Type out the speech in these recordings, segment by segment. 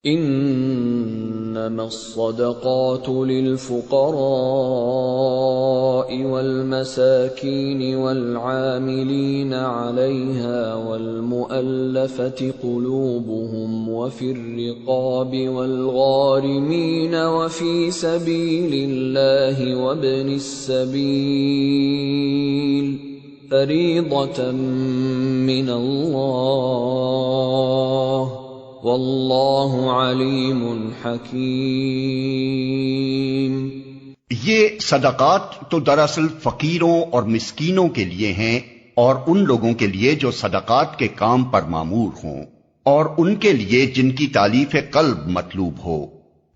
انما الصدقات للفقراء والمساكين والعاملين عليها والمؤلفة قلوبهم وفي الرقاب والغارمين وفي سبيل الله وابن السبيل فريضة من الله واللہ علیم حکیم۔ یہ صدقات تو دراصل فقیروں اور مسکینوں کے لیے ہیں، اور ان لوگوں کے لیے جو صدقات کے کام پر مامور ہوں، اور ان کے لیے جن کی تالیف قلب مطلوب ہو،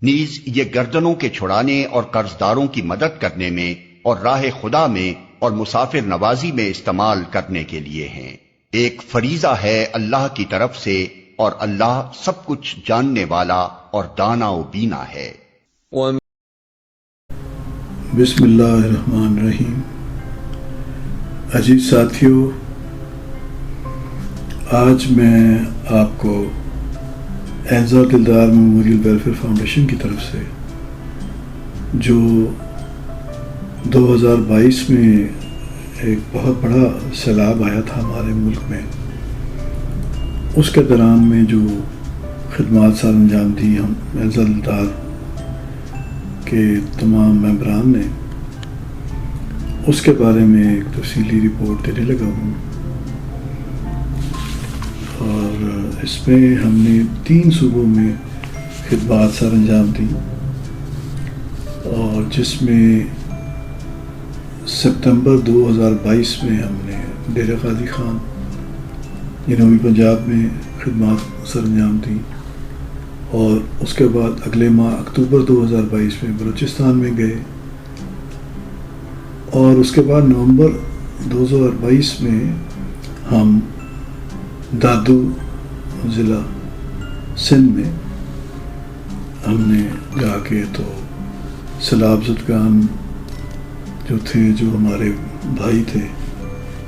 نیز یہ گردنوں کے چھڑانے اور قرضداروں کی مدد کرنے میں اور راہ خدا میں اور مسافر نوازی میں استعمال کرنے کے لیے ہیں۔ ایک فریضہ ہے اللہ کی طرف سے، اور اللہ سب کچھ جاننے والا اور دانا و بینا ہے۔ بسم اللہ الرحمن الرحیم۔ عزیز ساتھیو، آج میں آپ کو اعزاز دلدار میموریل ویلفیئر فاؤنڈیشن کی طرف سے جو 2022 میں ایک بہت بڑا سیلاب آیا تھا ہمارے ملک میں، اس کے دوران میں جو خدمات سر انجام دی ہم اعزاز دلدار کے تمام ممبران نے، اس کے بارے میں ایک تفصیلی رپورٹ دینے لگا ہوں۔ اور اس میں ہم نے 3 صوبوں میں خدمات سر انجام دی، اور جس میں ستمبر 2022 میں ہم نے ڈیرہ غازی خان جنوبی پنجاب میں خدمات سر انجام دی، اور اس کے بعد اگلے ماہ اکتوبر 2022 میں بلوچستان میں گئے، اور اس کے بعد نومبر 2022 میں ہم دادو ضلع سندھ میں ہم نے جا کے تو سیلاب زدگان جو تھے، جو ہمارے بھائی تھے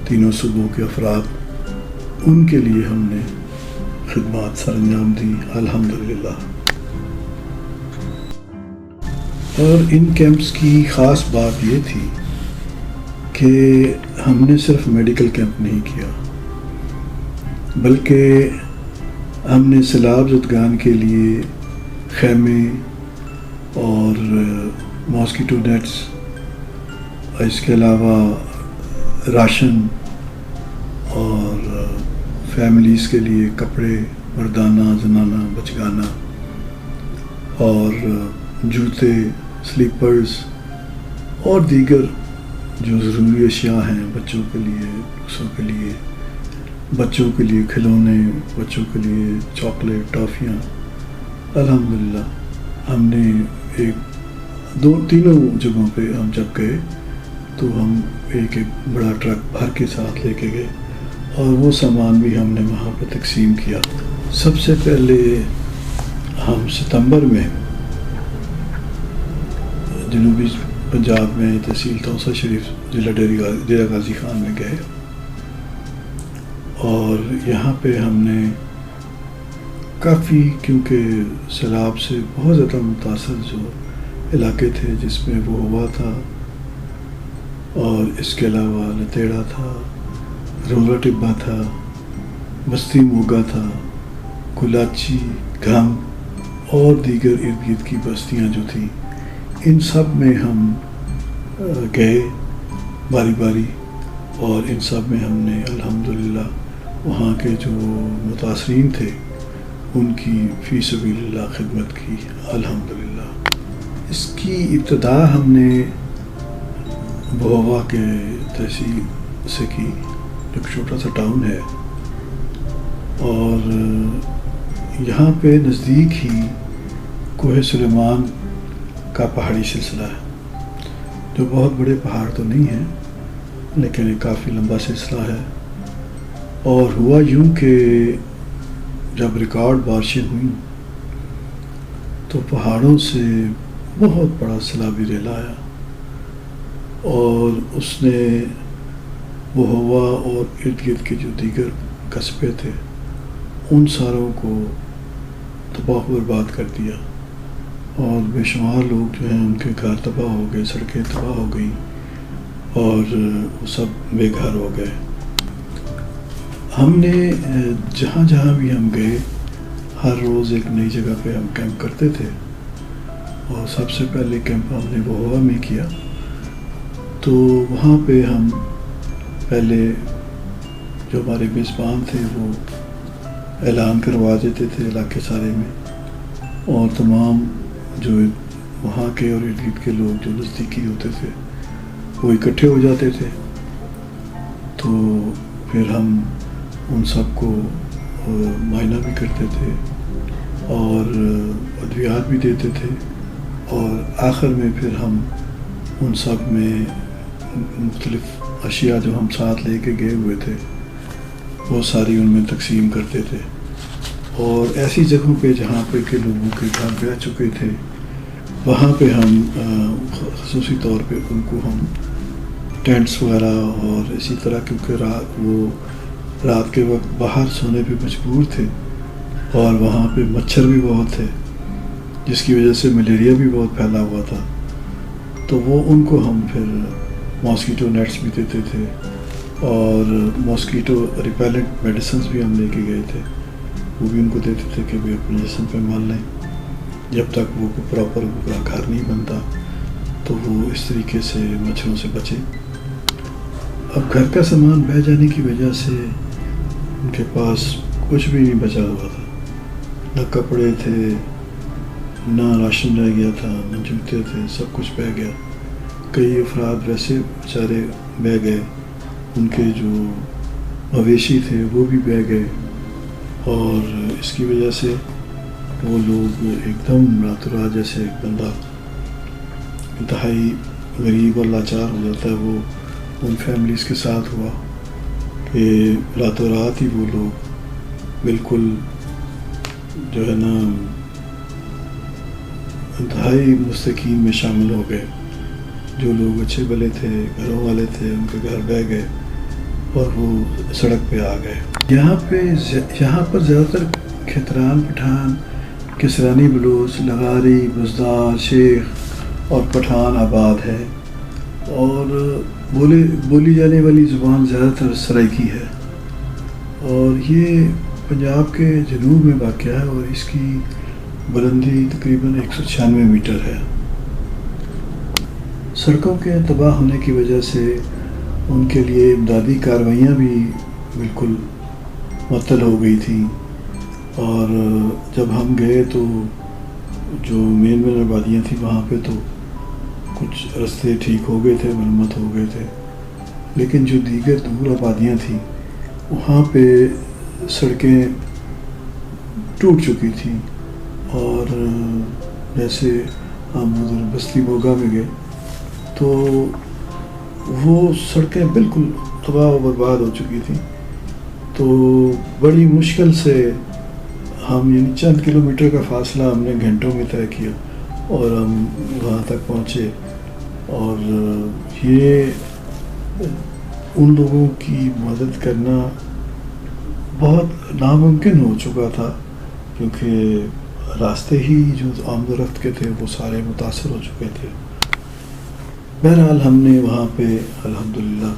تینوں صوبوں کے افراد، ان کے لیے ہم نے خدمات سر انجام دی الحمدللہ۔ اور ان کیمپس کی خاص بات یہ تھی کہ ہم نے صرف میڈیکل کیمپ نہیں کیا، بلکہ ہم نے سیلاب زدگان کے لیے خیمے اور ماسکیٹو نیٹس، اس کے علاوہ راشن اور فیملیز کے لیے کپڑے، مردانہ، زنانہ، بچگانہ، اور جوتے، سلیپرز اور دیگر جو ضروری اشیاء ہیں بچوں کے لیے، بچوں کے لیے کھلونے، بچوں کے لیے چاکلیٹ، ٹافیاں، الحمدللہ ہم نے تینوں جگہوں پہ ہم جب گئے تو ہم ایک بڑا ٹرک بھر کے ساتھ لے کے گئے، اور وہ سامان بھی ہم نے وہاں پہ تقسیم کیا۔ سب سے پہلے ہم ستمبر میں جنوبی پنجاب میں تحصیل توسا شریف ضلع ڈیرہ غازی خان میں گئے، اور یہاں پہ ہم نے کافی، کیونکہ سیلاب سے بہت زیادہ متاثر جو علاقے تھے جس میں وہ ہوا تھا، اور اس کے علاوہ لتیڑا تھا، رولا ٹبا تھا، بستی موگا تھا، کلاچی، گھنگ اور دیگر ارد گرد کی بستیاں جو تھیں، ان سب میں ہم گئے باری باری، اور ان سب میں ہم نے الحمدللہ وہاں کے جو متاثرین تھے ان کی فی سبیل اللہ خدمت کی الحمدللہ۔ اس کی ابتدا ہم نے بہوا کے تحصیل سے کی، ایک چھوٹا سا ٹاؤن ہے، اور یہاں پہ نزدیک ہی کوہ سلیمان کا پہاڑی سلسلہ ہے، جو بہت بڑے پہاڑ تو نہیں ہیں لیکن ایک کافی لمبا سلسلہ ہے۔ اور ہوا یوں کہ جب ریکارڈ بارشیں ہوئیں تو پہاڑوں سے بہت بڑا سیلابی ریلا آیا، اور اس نے بہوا اور ارد گرد کے جو دیگر قصبے تھے ان ساروں کو تباہ و برباد کر دیا، اور بے شمار لوگ جو ہیں ان کے گھر تباہ ہو گئے، سڑکیں تباہ ہو گئیں، اور وہ سب بے گھر ہو گئے۔ ہم نے جہاں جہاں بھی ہم گئے ہر روز ایک نئی جگہ پہ ہم کیمپ کرتے تھے، اور سب سے پہلے کیمپ ہم نے وہوا میں کیا۔ تو وہاں پہ ہم پہلے جو ہمارے میزبان تھے وہ اعلان کروا دیتے تھے علاقے سارے میں، اور تمام جو وہاں کے اور ارد گرد کے لوگ جو نزدیکی ہوتے تھے وہ اکٹھے ہو جاتے تھے۔ تو پھر ہم ان سب کو معائنہ بھی کرتے تھے اور ادویات بھی دیتے تھے، اور آخر میں پھر ہم ان سب میں مختلف اشیاء جو ہم ساتھ لے کے گئے ہوئے تھے وہ ساری ان میں تقسیم کرتے تھے، اور ایسی جگہوں پہ جہاں پہ کہ لوگوں کے گھر بہ چکے تھے وہاں پہ ہم خصوصی طور پہ ان کو ہم ٹینٹس وغیرہ، اور اسی طرح کیونکہ وہ رات کے وقت باہر سونے پہ مجبور تھے، اور وہاں پہ مچھر بھی بہت تھے جس کی وجہ سے ملیریا بھی بہت پھیلا ہوا تھا، تو وہ ان کو ہم پھر ماسکیٹو نیٹس بھی دیتے تھے، اور ماسکیٹو ریپیلنٹ میڈیسنز بھی ہم لے کے گئے تھے، وہ بھی ان کو دیتے تھے کہ بھی اپنے جسم پہ مال لیں جب تک وہ پراپر گھر نہیں بنتا، تو وہ اس طریقے سے مچھروں سے بچے۔ اب گھر کا سامان بہہ جانے کی وجہ سے ان کے پاس کچھ بھی نہیں بچا ہوا تھا، نہ کپڑے تھے، نہ راشن رہ گیا تھا، نہ جوتے تھے، سب کچھ بہہ گیا۔ کئی افراد ویسے بیچارے بہہ گئے، ان کے جو مویشی تھے وہ بھی بہہ گئے، اور اس کی وجہ سے وہ لوگ ایک دم راتوں رات، جیسے ایک بندہ انتہائی غریب اور لاچار ہو جاتا ہے، وہ ان فیملیز کے ساتھ ہوا کہ راتوں رات ہی وہ لوگ بالکل جو ہے نا انتہائی مستحقین میں شامل ہو گئے۔ جو لوگ اچھے بھلے تھے، گھروں والے تھے، ان کے گھر بہ گئے اور وہ سڑک پہ آ گئے۔ یہاں پر زیادہ تر کھتران، پٹھان، کسرانی بلوچ، لغاری، بزدار، شیخ اور پٹھان آباد ہے، اور بولی جانے والی زبان زیادہ تر سرائکی ہے، اور یہ پنجاب کے جنوب میں واقع ہے، اور اس کی بلندی تقریباً 196 میٹر ہے۔ سڑکوں کے تباہ ہونے کی وجہ سے ان کے لیے امدادی کارروائیاں بھی بالکل معطل ہو گئی تھیں، اور جب ہم گئے تو جو مین آبادیاں تھیں وہاں پہ تو کچھ رستے ٹھیک ہو گئے تھے، مرمت ہو گئے تھے، لیکن جو دیگر دور آبادیاں تھیں وہاں پہ سڑکیں ٹوٹ چکی تھیں، اور جیسے ہم ادھر بستی موگا میں گئے تو وہ سڑکیں بالکل تباہ و برباد ہو چکی تھیں، تو بڑی مشکل سے ہم یعنی چند کلومیٹر کا فاصلہ ہم نے گھنٹوں میں طے کیا اور ہم وہاں تک پہنچے، اور یہ ان لوگوں کی مدد کرنا بہت ناممکن ہو چکا تھا، کیونکہ راستے ہی جو آمد و رفت کے تھے وہ سارے متاثر ہو چکے تھے۔ بہرحال ہم نے وہاں پہ الحمدللہ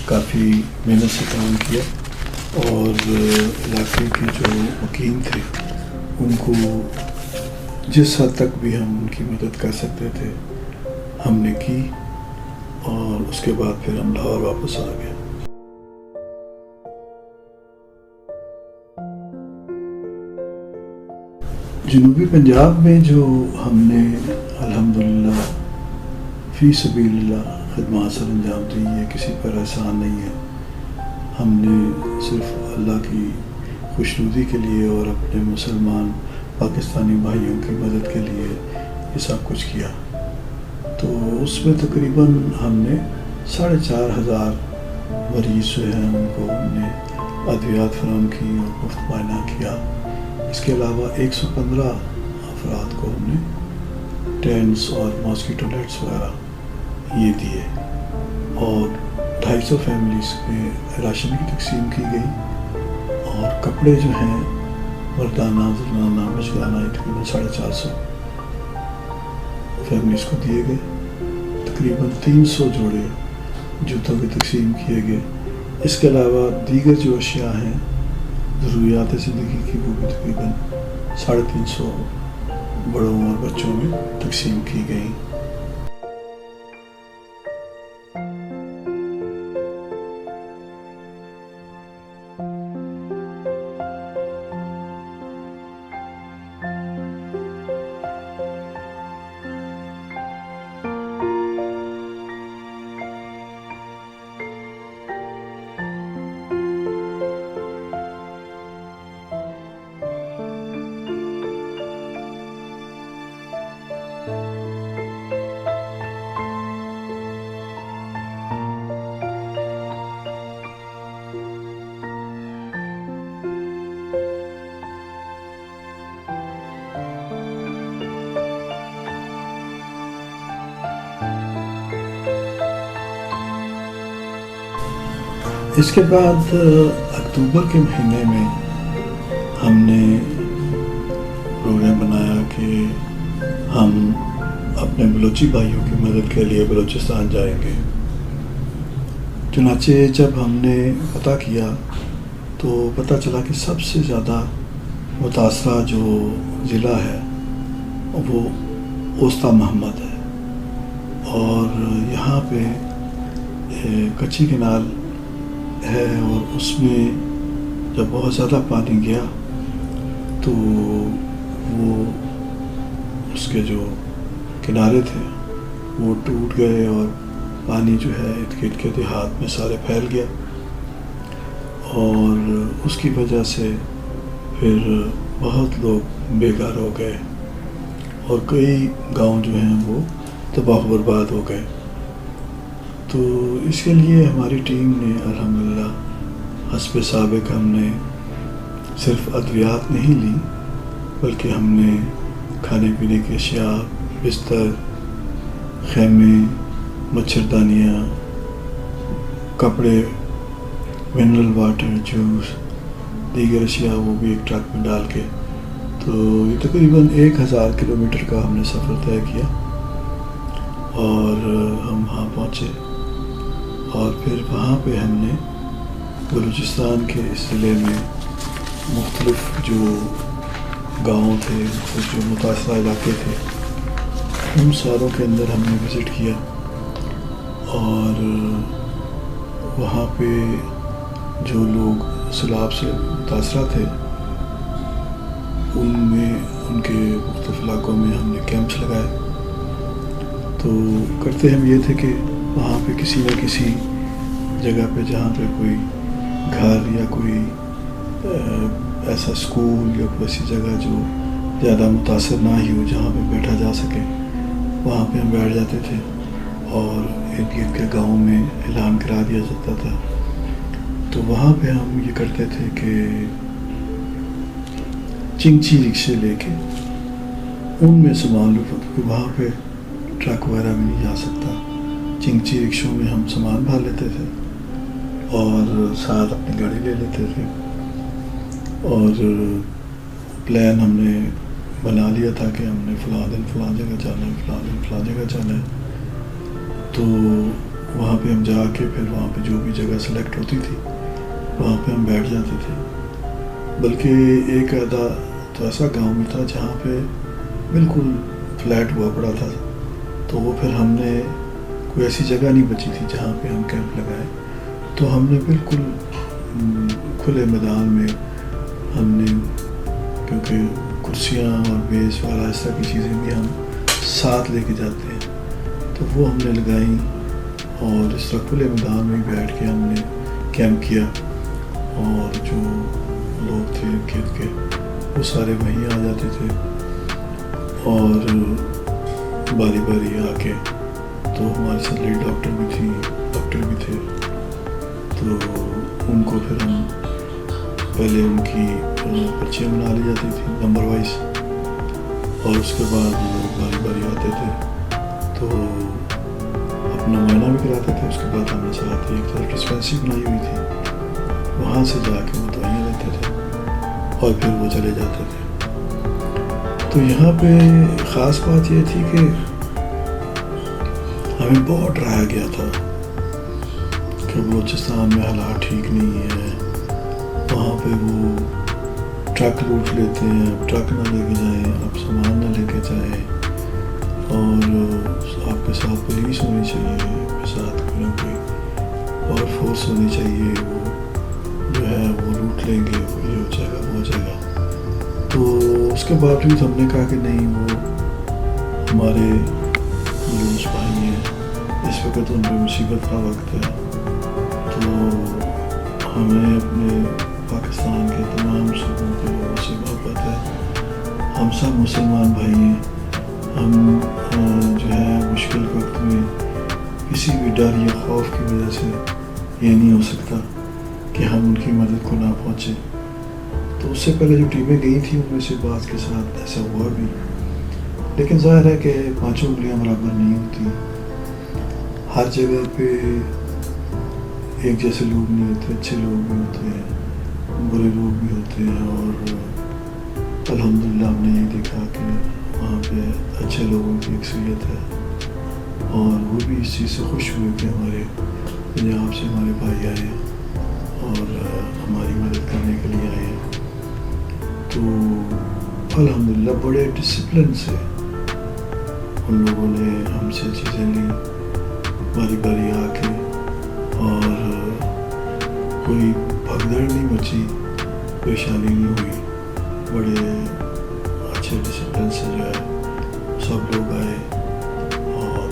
کافی محنت سے کام کیا، اور علاقے کے جو وکیل تھے ان کو جس حد تک بھی ہم ان کی مدد کر سکتے تھے ہم نے کی، اور اس کے بعد پھر ہم لاہور واپس آ گئے۔ جنوبی پنجاب میں جو ہم نے الحمدللہ فی سبیل اللہ خدمات سر انجام دی، یہ کسی پر احسان نہیں ہے، ہم نے صرف اللہ کی خوشنودی کے لیے اور اپنے مسلمان پاکستانی بھائیوں کی مدد کے لیے یہ سب کچھ کیا۔ تو اس میں تقریباً ہم نے 4,500 مریض جو ہیں ان کو ہم نے ادویات فراہم کی اور مفت معائنہ کیا۔ اس کے علاوہ 115 افراد کو ہم نے ٹینٹس اور ماسکیٹو نیٹس وغیرہ یہ دیے، اور 250 فیملیز میں راشن کی تقسیم کی گئی، اور کپڑے جو ہیں مردانہ زنانہ مشرانہ تقریباً 450 فیملیز کو دیے گئے. تقریباً 300 جوڑے جوتوں کے تقسیم کیے گئے. اس کے علاوہ دیگر جو اشیاء ہیں ضروریات زندگی کی وہ بھی تقریباً 350 بڑوں اور بچوں میں تقسیم کی گئیں. اس کے بعد اکتوبر کے مہینے میں ہم نے پروگرام بنایا کہ ہم اپنے بلوچی بھائیوں کی مدد کے لیے بلوچستان جائیں گے. چنانچہ جب ہم نے پتہ کیا تو پتہ چلا کہ سب سے زیادہ متاثرہ جو ضلع ہے وہ اوسطا محمد ہے، اور یہاں پہ کچی کنال ہے، اور اس میں جب بہت زیادہ پانی گیا تو وہ اس کے جو کنارے تھے وہ ٹوٹ گئے، اور پانی جو ہے ارد گرد کے دیہات میں سارے پھیل گیا، اور اس کی وجہ سے پھر بہت لوگ بے گھر ہو گئے، اور کئی گاؤں جو ہیں وہ تباہ و برباد ہو گئے. تو اس کے لیے ہماری ٹیم نے الحمدللہ حسب سابق ہم نے صرف ادویات نہیں لی، بلکہ ہم نے کھانے پینے کی اشیاء، بستر، خیمے، مچھردانیاں، کپڑے، منرل واٹر، جوس، دیگر اشیاء وہ بھی ایک ٹرک میں ڈال کے، تو یہ تقریباً 1000 کلومیٹر کا ہم نے سفر طے کیا، اور ہم وہاں پہنچے، اور پھر وہاں پہ ہم نے بلوچستان کے اس ضلع میں مختلف جو گاؤں تھے، جو متاثرہ علاقے تھے، ان ساروں کے اندر ہم نے وزٹ کیا، اور وہاں پہ جو لوگ سیلاب سے متاثرہ تھے ان میں ان کے مختلف علاقوں میں ہم نے کیمپس لگائے. تو کرتے ہم یہ تھے کہ وہاں پہ کسی نہ کسی جگہ پہ جہاں پہ کوئی گھر یا کوئی ایسا اسکول یا کوئی ایسی جگہ جو زیادہ متاثر نہ ہی ہو، جہاں پہ بیٹھا جا سکے، وہاں پہ ہم بیٹھ جاتے تھے، اور ارد گرد کے گاؤں میں اعلان کرا دیا جاتا تھا. تو وہاں پہ ہم یہ کرتے تھے کہ چنگچی رکشے لے کے ان میں سامان لے، کیونکہ وہاں پہ ٹرک وغیرہ بھی نہیں جا سکتا. چنگچی رکشوں میں ہم سامان بھر لیتے تھے اور ساتھ اپنی گاڑی لے لیتے تھے، اور پلان ہم نے بنا لیا تھا کہ ہم نے فلاں دن فلاں جگہ جانا ہے، فلاں دن فلاں جگہ جانا ہے. تو وہاں پہ ہم جا کے پھر وہاں پہ جو بھی جگہ سلیکٹ ہوتی تھی وہاں پہ ہم بیٹھ جاتے تھے. بلکہ ایک آدھا تو ایسا گاؤں بھی تھا جہاں پہ بالکل فلیٹ ہوا پڑا تھا، تو وہ پھر ہم نے کوئی ایسی جگہ نہیں بچی تھی جہاں پہ ہم کیمپ لگائے، تو ہم نے بالکل کھلے میدان میں ہم نے، کیونکہ کرسیاں اور بیس والا اس طرح کی چیزیں بھی ہم ساتھ لے کے جاتے ہیں، تو وہ ہم نے لگائیں، اور اس طرح کھلے میدان میں بیٹھ کے ہم نے کیمپ کیا. اور جو لوگ تھے کھیت کے وہ سارے وہیں آ جاتے تھے، اور باری باری آ کے، تو ہمارے ساتھ لیڈ ڈاکٹر بھی تھے، تو ان کو پھر ہم پہلے ان کی پرچیاں بنا لی جاتی تھی نمبر وائز، اور اس کے بعد لوگ باری باری آتے تھے تو اپنا معائنہ بھی کراتے تھے. اس کے بعد ہم نے ساتھ ایک طرف ڈسپینسری بنائی ہوئی تھی، وہاں سے جا کے وہ دوائیاں لیتے تھے، اور پھر وہ چلے جاتے تھے. تو یہاں پہ خاص بات یہ تھی کہ ہمیں بہت ڈرایا گیا تھا کہ بلوچستان میں حالات ٹھیک نہیں ہے، وہاں پہ وہ ٹرک لوٹ لیتے ہیں، آپ ٹرک نہ لے کے جائیں، آپ سامان نہ لے کے جائیں، اور آپ کے ساتھ پولیس ہونی چاہیے، آپ کے ساتھ کوئی اور فورس ہونی چاہیے، وہ جو ہے وہ لوٹ لیں گے، وہ یہ ہو جائے گا وہ ہو جائے گا. تو اس کے باوجود ہم نے کہا کہ نہیں، وہ ہمارے بلوچ بھائی ہیں، اس وقت ان پہ مصیبت کا وقت ہے، تو ہمیں اپنے پاکستان کے تمام صوبوں کے لوگوں سے محبت ہے، ہم سب مسلمان بھائی ہیں. ہم جو ہے مشکل وقت میں کسی بھی ڈر یا خوف کی وجہ سے یہ نہیں ہو سکتا کہ ہم ان کی مدد کو نہ پہنچیں. تو اس سے پہلے جو ٹیمیں گئی تھیں ان میں سے بعض کے ساتھ ایسا ہوا بھی، لیکن ظاہر ہے کہ پانچوں انگلیاں برابر نہیں ہوتی، ہر جگہ پہ ایک جیسے لوگ نہیں ہوتے، اچھے لوگ بھی ہوتے ہیں، برے لوگ بھی ہوتے ہیں، اور الحمدللہ ہم نے یہ دیکھا کہ وہاں پہ اچھے لوگوں کی اکثریت ہے، اور وہ بھی اس چیز سے خوش ہوئے کہ ہمارے پنجاب سے ہمارے بھائی آئے اور ہماری مدد کرنے کے لیے آئے. تو الحمدللہ بڑے ڈسپلن سے ان لوگوں نے ہم سے چیزیں لی، باری باری آ کے، اور کوئی بھگدڑ نہیں مچی، پریشانی نہیں ہوئی، بڑے اچھے ڈسپلن سے جو ہے سب لوگ آئے. اور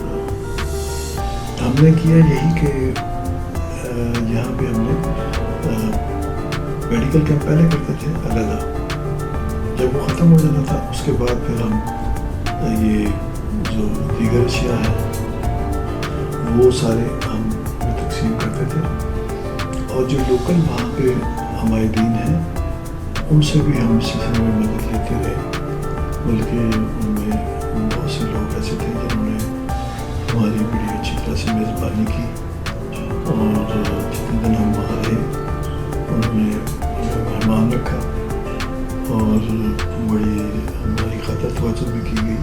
ہم نے کیا یہی کہ یہاں پہ ہم نے میڈیکل کیمپ پہلے کرتے تھے علیحدہ، جب وہ ختم ہو جاتا تھا اس کے بعد پھر ہم یہ جو دیگر اشیاء ہیں وہ سارے ہم تقسیم کرتے تھے، اور جو لوکل وہاں پہ ہمارے دین ہیں ان سے بھی ہم اس سلسلے میں مدد لیتے رہے، بلکہ ان میں بہت سے لوگ ایسے تھے جنہوں نے ہماری بڑی اچھی طرح سے میزبانی کی، اور جتنے دن ہم وہاں رہے انہوں نے مہمان رکھا، اور بڑی ہماری خاطر توجہ بھی کی گئی،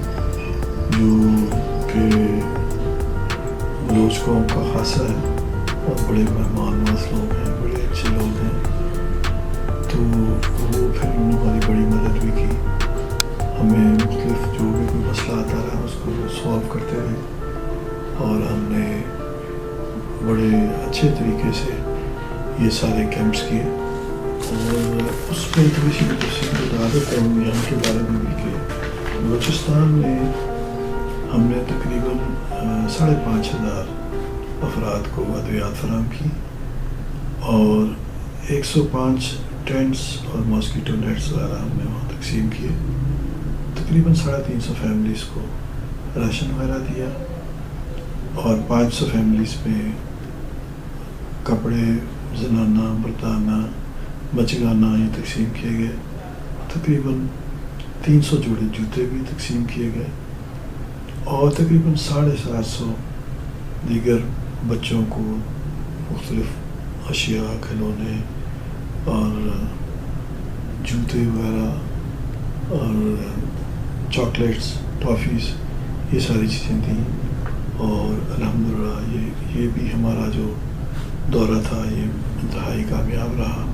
جو کہ بلوچ قوم کا خاصہ ہے، اور بڑے مہمان نواز لوگ ہیں، بڑے اچھے لوگ ہیں. تو وہ پھر انہوں نے ہماری بڑی مدد بھی کی، ہمیں مختلف جو بھی کوئی مسئلہ آتا رہا اس کو سالو کرتے رہے، اور ہم نے بڑے اچھے طریقے سے یہ سارے کیمپس کیے. اور اس میں تھوڑی سی تفصیل بتا دیتا ہوں یہاں کے بارے میں بھی کہ بلوچستان میں ہم نے تقریباً 5,500 افراد کو ادویات فراہم کی، اور 105 ٹینٹس اور ماسکیٹو نیٹس وغیرہ ہم نے وہاں تقسیم کیے. تقریباً 350 فیملیز کو راشن وغیرہ دیا، اور 500 فیملیز میں کپڑے، زنانہ، مردانہ، بچگانہ یہ تقسیم کیے گئے. تقریباً 300 جوڑے جوتے بھی تقسیم کیے گئے، اور تقریباً 750 دیگر بچوں کو مختلف اشیاء، کھلونے اور جوتے وغیرہ اور چاکلیٹس، ٹافیز، یہ ساری چیزیں دیں. اور الحمدللہ یہ بھی ہمارا جو دورہ تھا یہ انتہائی کامیاب رہا.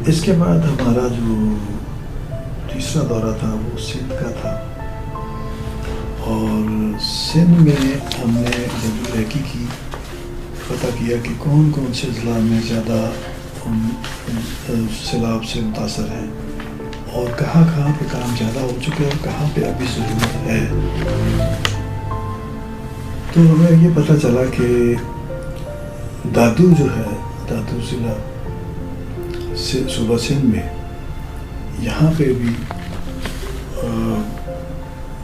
اس کے بعد ہمارا جو تیسرا دورہ تھا وہ سندھ کا تھا، اور سندھ میں ہم نے جب ریکی کی پتہ کیا کہ کون کون سے اضلاع میں زیادہ سیلاب سے متاثر ہیں اور کہاں کہاں پہ کام زیادہ ہو چکے اور کہاں پہ ابھی ضرورت ہے، تو ہمیں یہ پتہ چلا کہ دادو جو ہے، دادو ضلع صوبہ سندھ میں، یہاں پہ بھی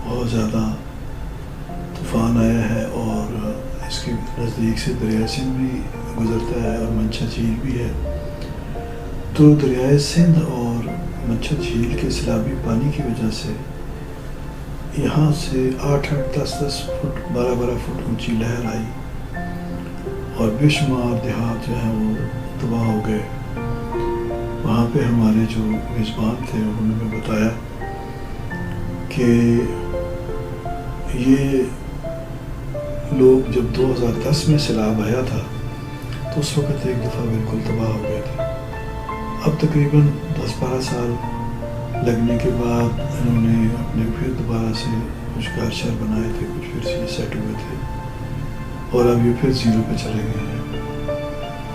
بہت زیادہ طوفان آیا ہے، اور اس کے نزدیک سے دریائے سندھ بھی گزرتا ہے اور منچھا جھیل بھی ہے، تو دریائے سندھ اور منچھا جھیل کے سیلابی پانی کی وجہ سے یہاں سے 8-8 10-10 فٹ 12-12 فٹ اونچی لہر آئی اور بے شمار دیہات جو ہیں وہ تباہ ہو گئے۔ وہاں پہ ہمارے جو میزبان تھے انہوں نے ہمیں بتایا کہ یہ لوگ جب 2010 میں سیلاب آیا تھا تو اس وقت ایک دفعہ بالکل تباہ ہو گئے تھے۔ اب تقریباً 10-12 سال لگنے کے بعد انہوں نے اپنے پھر دوبارہ سے کچھ گھر شہر بنائے تھے، کچھ پھر سے سیٹ ہوئے تھے، اور اب یہ پھر زیرو پہ چلے گئے ہیں۔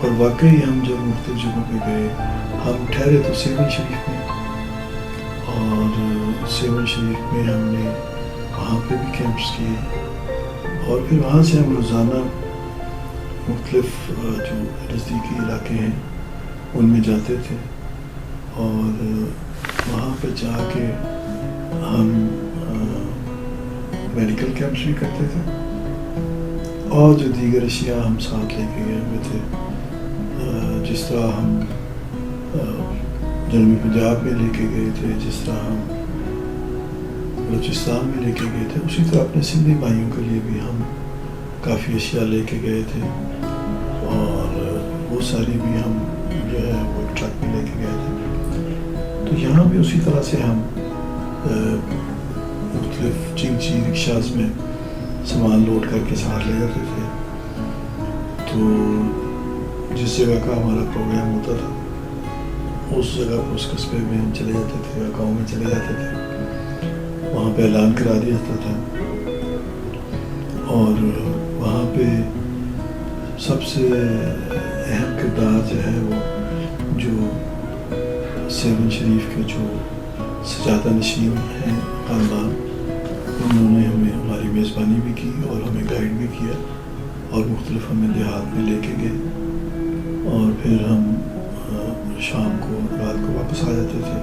اور واقعی ہم جب مختلف جگہوں پہ گئے، ہم ٹھہرے تو سیون شریف میں، اور سیون شریف میں ہم نے وہاں پہ بھی کیمپس کیے، اور پھر وہاں سے ہم روزانہ مختلف جو نزدیکی علاقے ہیں ان میں جاتے تھے، اور وہاں پہ جا کے ہم میڈیکل کیمپس بھی کرتے تھے، اور جو دیگر اشیاء ہم ساتھ لے کے گئے ہوئے تھے، جس طرح ہم جنوبی پنجاب میں لے کے گئے تھے، جس طرح ہم بلوچستان میں لے کے گئے تھے، اسی طرح اپنے سندھی بھائیوں کے لیے بھی ہم کافی اشیاء لے کے گئے تھے، اور وہ ساری بھی ہم جو ہے وہ ٹرک میں لے کے گئے تھے۔ تو یہاں بھی اسی طرح سے ہم مختلف چنگچی رکشاز میں سامان لوڈ کر کے ساتھ لے جاتے تھے، تو جس جگہ کا ہمارا پروگرام ہوتا تھا اس جگہ پر، اس قصبے میں ہم چلے جاتے تھے یا گاؤں میں چلے جاتے تھے، وہاں پہ اعلان کرا دیا جاتا تھا، اور وہاں پہ سب سے اہم کردار جو ہے وہ جو سیون شریف کے جو سجادہ نشین ہیں خاندان، انہوں نے ہمیں ہماری میزبانی بھی کی اور ہمیں گائیڈ بھی کیا، اور مختلف ہمیں دیہات میں لے کے گئے، اور پھر ہم شام کو رات کو واپس آ جاتے تھے،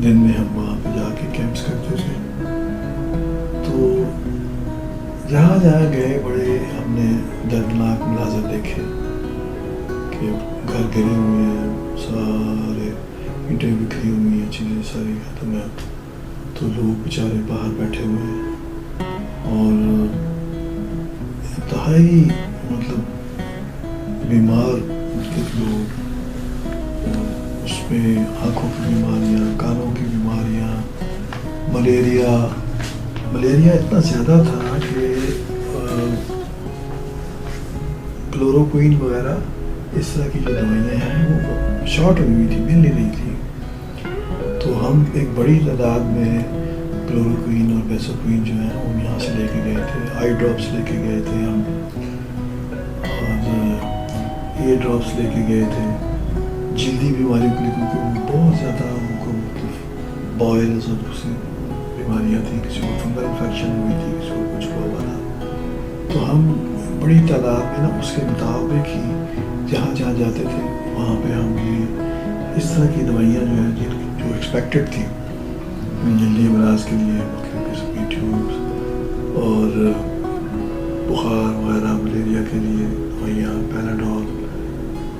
دن میں ہم وہاں پہ جا کے کیمپس کرتے تھے۔ تو جہاں جہاں گئے بڑے ہم نے دردناک مناظر دیکھے کہ گھر گرے ہوئے ہیں، سارے اینٹیں بکھری ہوئی ہیں، چیزیں ساری ختم ہیں، تو لوگ بیچارے باہر بیٹھے ہوئے ہیں، اور انتہائی مطلب بیمار مختلف لوگ، اس میں آنکھوں کی بیماریاں، کانوں کی بیماریاں، ملیریا اتنا زیادہ تھا کہ کلوروکوئین وغیرہ اس طرح کی جو دوائیاں ہیں وہ شارٹ ہوئی تھی، مل نہیں رہی تھی، تو ہم ایک بڑی تعداد میں کلوروکوئین اور بیسوکوئین جو ہیں وہ یہاں سے لے کے گئے تھے، آئی ڈراپس لے کے گئے تھے ہم، اور ایئر ڈراپس لے کے گئے تھے جلدی بیماریوں کے لیے، کیونکہ بہت زیادہ ان کو مختلف بوائلز اور دوسری بیماریاں تھیں، کسی کو فنگل انفیکشن ہوئی تھی، کسی کو کچھ ہوا تھا، تو ہم بڑی تعداد میں نا اس کے مطابق ہی جہاں جہاں جاتے تھے وہاں پہ ہم یہ اس طرح کی دوائیاں جو ہیں جو ایکسپیکٹڈ تھی جلدی امراض کے لیے، مختلف قسم کی ٹیوبس اور بخار وغیرہ، ملیریا کے لیے دوائیاں، پیناڈول،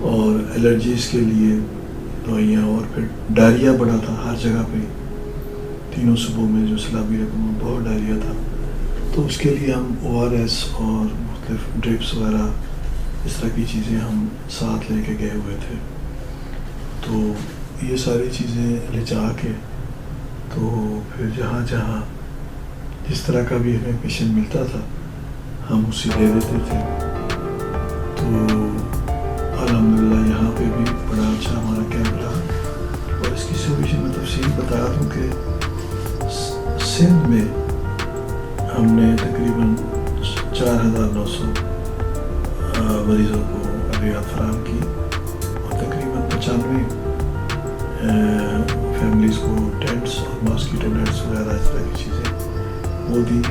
اور الرجیز کے لیے دوائیاں، اور پھر ڈائریا بڑا تھا ہر جگہ پہ، تینوں صوبوں میں جو سیلابی رقم میں بہت ڈائریا تھا، تو اس کے لیے ہم ORS اور مختلف ڈرپس وغیرہ اس طرح کی چیزیں ہم ساتھ لے کے گئے ہوئے تھے۔ تو یہ ساری چیزیں لے جا کے تو پھر جہاں جہاں جس طرح کا بھی ہمیں پیشنٹ ملتا تھا ہم اسے دے دیتے تھے۔ تو الحمدللہ یہاں پہ بھی بڑا اچھا ہمارا کیمپ رہا، وغیرہ اس طرح کی چیزیں وہ دی،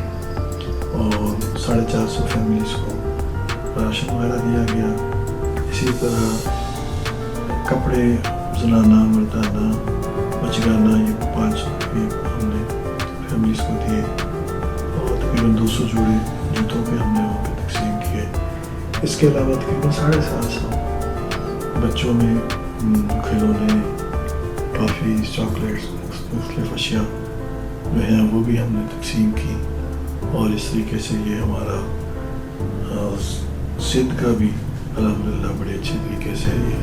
اور 450 فیملیز کو راشن وغیرہ دیا گیا. اسی طرح کپڑے زنانہ مردانہ بچگانہ یہ 5 ہم نے فیملیز کو دیے، اور تقریباً 200 جوڑے جوتوں کے ہم نے وہاں پہ تقسیم کیے. اس کے علاوہ تقریباً 750 بچوں میں کھلونے، ٹافیز، چاکلیٹس، مختلف اشیاء جو ہیں وہ بھی ہم نے تقسیم کی. اور اس طریقے سے یہ ہمارا سندھ کا بھی الحمدللہ بڑے اچھے طریقے سے یہ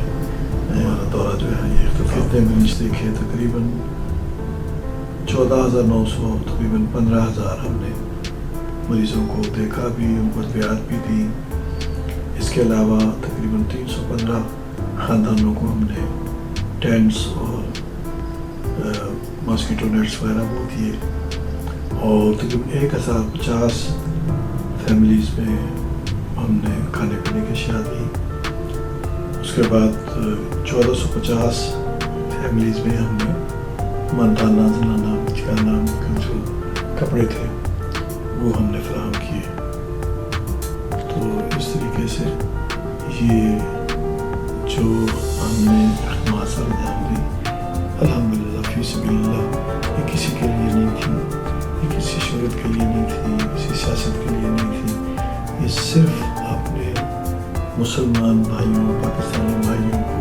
ہمارا دورہ جو ہے یہ اختتام میں مریض دیکھے. تقریباً 14,900 تقریباً 15,000 ہم نے مریضوں کو دیکھا بھی، ان کو ادویات بھی دی. اس کے علاوہ تقریباً 315 خاندانوں کو ہم نے ٹینٹس اور ماسکیٹو نیٹس وغیرہ وہ دیے، اور تقریباً 1,050 فیملیز میں ہم نے کھانے پینے کی اشیاء دی. اس کے بعد 1,450 فیملیز میں ہم نے مردانہ زنانہ بچگانہ جو کپڑے تھے وہ ہم نے فراہم کیے. تو اس طریقے سے یہ جو ہم نے خدمات سر انجام دی الحمدللہ فی سبیل اللہ، یہ کسی کے لیے نہیں تھی، یہ کسی شہرت کے لیے نہیں تھی، یہ کسی سیاست کے لیے نہیں تھی، یہ صرف اپنے مسلمان بھائیوں، پاکستانی بھائیوں کو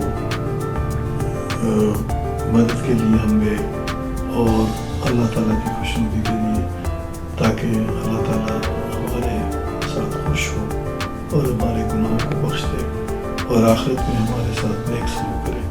مدد کے لیے ہم گئے، اور اللہ تعالیٰ کی خوشنودی کے لیے، تاکہ اللہ تعالیٰ ہمارے ساتھ خوش ہو اور ہمارے گناہوں کو بخش دے اور آخرت میں ہمارے ساتھ نیک سلوک کرے.